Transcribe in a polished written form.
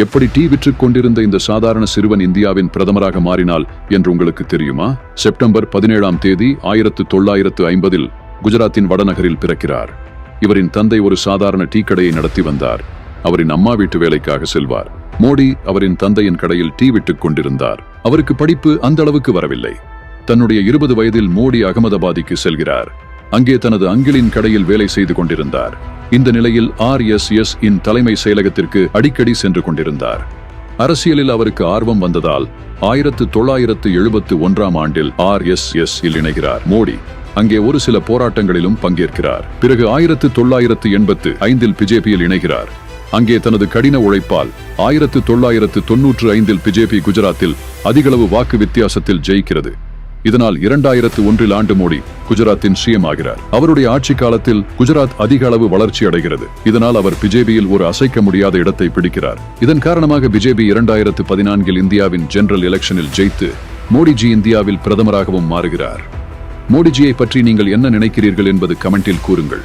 எப்படி டீ விற்றுக் கொண்டிருந்த இந்த சாதாரண சிறுவன் இந்தியாவின் பிரதமராக மாறினாள் என்று உங்களுக்கு தெரியுமா? செப்டம்பர் 17ஆம் தேதி 1950 குஜராத்தின் வடநகரில் பிறக்கிறார். இவரின் தந்தை ஒரு சாதாரண டீ கடையை நடத்தி வந்தார். அவரின் அம்மா வீட்டு வேலைக்காக செல்வார். மோடி அவரின் தந்தையின் கடையில் டீ விட்டுக் கொண்டிருந்தார். அவருக்கு படிப்பு அந்த அளவுக்கு வரவில்லை. தன்னுடைய 20 வயதில் மோடி அகமதாபாத்துக்கு செல்கிறார். அங்கே தனது அங்கிளின் கடையில் வேலை செய்து கொண்டிருந்தார். இந்த நிலையில் RSS இன் தலைமை செயலகத்திற்கு அடிக்கடி சென்று கொண்டிருந்தார். அரசியலில் அவருக்கு ஆர்வம் வந்ததால் 1971ஆம் ஆண்டில் RSS இல் இணைகிறார். மோடி அங்கே ஒரு சில போராட்டங்களிலும் பங்கேற்கிறார். பிறகு 1985இல் பிஜேபியில் இணைகிறார். அங்கே தனது கடின உழைப்பால் 1995இல் பிஜேபி குஜராத்தில் அதிகளவு வாக்கு வித்தியாசத்தில் ஜெயிக்கிறது. இதனால் 2001 ஆண்டு மோடி குஜராத்தின் CM ஆகிறார். அவருடைய ஆட்சி காலத்தில் குஜராத் அதிக அளவு வளர்ச்சி அடைகிறது. இதனால் அவர் பிஜேபியில் ஒரு அசைக்க முடியாத இடத்தை பிடிக்கிறார். இதன் காரணமாக பிஜேபி 2014இல் இந்தியாவின் ஜெனரல் எலெக்ஷனில் ஜெயித்து மோடிஜி இந்தியாவில் பிரதமராகவும் மாறுகிறார். மோடிஜியை பற்றி நீங்கள் என்ன நினைக்கிறீர்கள் என்பது கமெண்டில் கூறுங்கள்.